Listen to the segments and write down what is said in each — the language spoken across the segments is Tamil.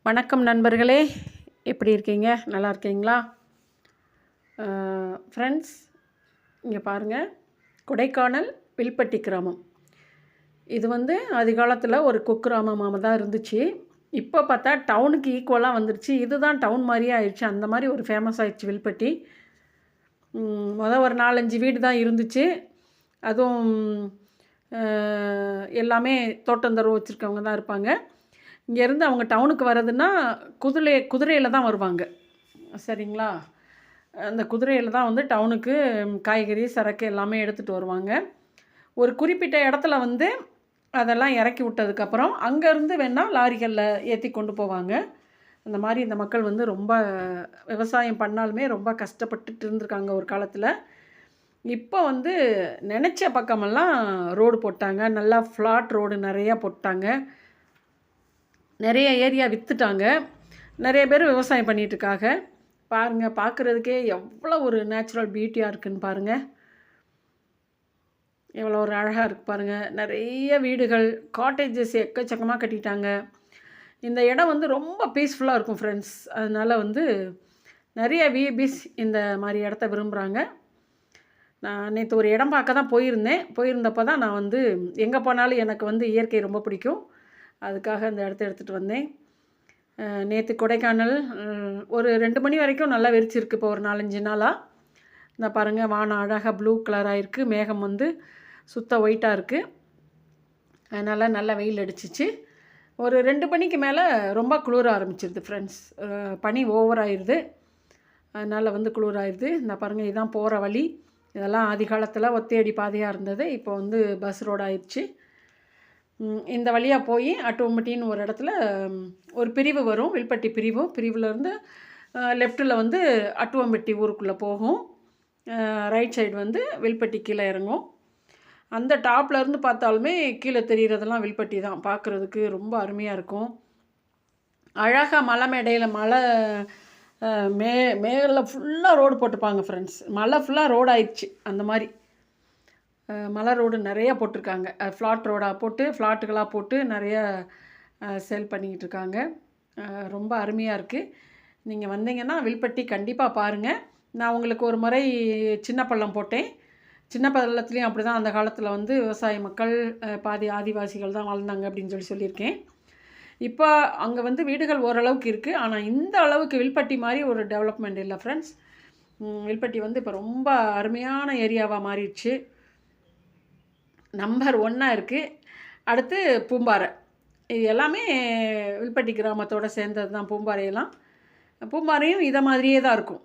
வணக்கம் நண்பர்களே, எப்படி இருக்கீங்க? நல்லா இருக்கீங்களா? ஃப்ரெண்ட்ஸ், இங்கே பாருங்கள், கொடைக்கானல் வில்பட்டி கிராமம். இது ஆதிகாலத்தில் ஒரு குக்கிராமமாக தான் இருந்துச்சு. இப்போ பார்த்தா டவுனுக்கு ஈக்குவலாக வந்துருச்சு. இதுதான் டவுன் மாதிரியே ஆயிடுச்சு. அந்த மாதிரி ஒரு ஃபேமஸ் ஆயிடுச்சு வில்பட்டி. ஒரு 4-5 வீடு தான் இருந்துச்சு. அதுவும் எல்லாமே தோட்டந்தொரவு வச்சுருக்கவங்க தான் இருப்பாங்க. இங்கேருந்து அவங்க டவுனுக்கு வர்றதுன்னா குதிரையில் தான் வருவாங்க. சரிங்களா? அந்த குதிரையில் தான் டவுனுக்கு காய்கறி, சரக்கு எல்லாமே எடுத்துகிட்டு வருவாங்க. ஒரு குறிப்பிட்ட இடத்துல அதெல்லாம் இறக்கி விட்டதுக்கப்புறம் அங்கேருந்து வேணால் லாரிகளில் ஏற்றி கொண்டு போவாங்க. அந்த மாதிரி இந்த மக்கள் ரொம்ப விவசாயம் பண்ணாலுமே ரொம்ப கஷ்டப்பட்டுட்டு இருந்திருக்காங்க ஒரு காலத்தில். இப்போ நினச்ச பக்கமெல்லாம் ரோடு போட்டாங்க. நல்லா ஃப்ளாட் ரோடு நிறையா போட்டாங்க. நிறைய ஏரியா விற்றுட்டாங்க. நிறைய பேர் விவசாயம் பண்ணிகிட்ருக்காங்க. பாருங்கள், பார்க்குறதுக்கே எவ்வளோ ஒரு நேச்சுரல் பியூட்டியாக இருக்குதுன்னு பாருங்கள். எவ்வளோ ஒரு அழகாக இருக்குது பாருங்கள். நிறைய வீடுகள், காட்டேஜஸ் எக்கச்சக்கமாக கட்டிட்டாங்க. இந்த இடம் ரொம்ப பீஸ்ஃபுல்லாக இருக்கும் ஃப்ரெண்ட்ஸ். அதனால் நிறைய விஐபிஸ் இந்த மாதிரி இடத்த விரும்புகிறாங்க. நான் நேற்று ஒரு இடம் பார்க்க தான் போயிருந்தப்போ தான் நான் எங்கே போனாலும் எனக்கு இயற்கை ரொம்ப பிடிக்கும். அதுக்காக இந்த இடத்த எடுத்துகிட்டு வந்தேன். நேற்று கொடைக்கானல் ஒரு 2 மணி வரைக்கும் நல்லா வெறிச்சிருக்கு. இப்போ ஒரு 4-5 நாளாக இந்த பாருங்கள், வானம் அழகாக ப்ளூ கலராக இருக்குது. மேகம் சுத்த ஒயிட்டாக இருக்குது. அதனால் நல்லா வெயில் அடிச்சிச்சு. ஒரு 2 மணிக்கு மேலே ரொம்ப குளிர ஆரம்பிச்சிருது ஃப்ரெண்ட்ஸ். பனி ஓவராகிடுது. அதனால் குளிராகிடுது. இந்த பாருங்கள், இதுதான் போகிற வழி. இதெல்லாம் ஆதி காலத்தில் ஒத்தையடி பாதையாக இருந்தது. இப்போ பஸ் ரோடு ஆயிடுச்சு. இந்த வழியாக போய் அட்டுவம்பட்டின்னு ஒரு இடத்துல ஒரு பிரிவு வரும், வில்பட்டி பிரிவுலேருந்து லெஃப்ட்டில் அட்டுவம்பட்டி ஊருக்குள்ளே போகும். ரைட் சைடு வில்பட்டி கீழே இறங்கும். அந்த டாப்லேருந்து பார்த்தாலுமே கீழே தெரிகிறதெல்லாம் வில்பட்டி தான். பார்க்குறதுக்கு ரொம்ப அருமையாக இருக்கும். அழகாக மலை மேடையில் மேலே ஃபுல்லாக ரோடு போட்டுப்பாங்க ஃப்ரெண்ட்ஸ். மலை ஃபுல்லாக ரோடு ஆயிடுச்சு. அந்த மாதிரி மலை ரோடு நிறையா போட்டிருக்காங்க. ஃப்ளாட் ரோடாக போட்டு, ஃப்ளாட்டுகளாக போட்டு நிறைய சேல் பண்ணிக்கிட்டு இருக்காங்க. ரொம்ப அருமையாக இருக்குது. நீங்கள் வந்தீங்கன்னா வில்பட்டி கண்டிப்பாக பாருங்கள். நான் உங்களுக்கு ஒரு முறை சின்ன பள்ளம் போட்டேன். சின்ன பள்ளத்துலேயும் அப்படி தான் அந்த காலத்தில் விவசாய மக்கள், பாதி ஆதிவாசிகள் தான் வாழ்ந்தாங்க அப்படின்னு சொல்லியிருக்கேன். இப்போ அங்கே வீடுகள் ஓரளவுக்கு இருக்குது. ஆனால் இந்த அளவுக்கு வில்பட்டி மாதிரி ஒரு டெவலப்மெண்ட் இல்லை ஃப்ரெண்ட்ஸ். வில்பட்டி இப்போ ரொம்ப அருமையான ஏரியாவாக மாறிடுச்சு. நம்பர் 1 இருக்குது. அடுத்து பூம்பாறை. இது எல்லாமே வில்பட்டி கிராமத்தோடு சேர்ந்தது தான். பூம்பாறையும் இதை மாதிரியே தான் இருக்கும்.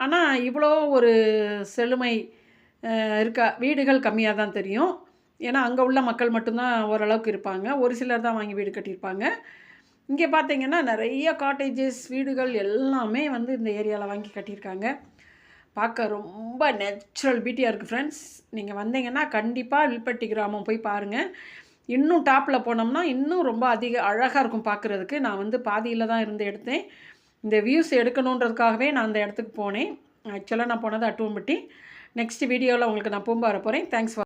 ஆனால் இவ்வளோ ஒரு செழுமை இருக்கா? வீடுகள் கம்மியாக தான் தெரியும். ஏன்னா அங்கே உள்ள மக்கள் மட்டும்தான் ஓரளவுக்கு இருப்பாங்க. ஒரு சிலர் தான் வாங்கி வீடு கட்டியிருப்பாங்க. இங்கே பார்த்தீங்கன்னா நிறைய காட்டேஜஸ், வீடுகள் எல்லாமே இந்த ஏரியாவில் வாங்கி கட்டியிருக்காங்க. பார்க்க ரொம்ப நேச்சுரல் பியூட்டியாக இருக்குது ஃப்ரெண்ட்ஸ். நீங்கள் வந்தீங்கன்னா கண்டிப்பாக வில்பட்டி கிராமம் போய் பாருங்கள். இன்னும் டாப்பில் போனோம்னா இன்னும் ரொம்ப அழகாக இருக்கும் பார்க்குறதுக்கு. நான் பாதியில் தான் எடுத்தேன். இந்த வியூஸ் எடுக்கணுன்றதுக்காகவே நான் அந்த இடத்துக்கு போனேன். ஆக்சுவலாக நான் போனது அட்டுவம்பட்டி. நெக்ஸ்ட் வீடியோவில் உங்களுக்கு நான் பூம்பாறை போகிறேன். Thanks for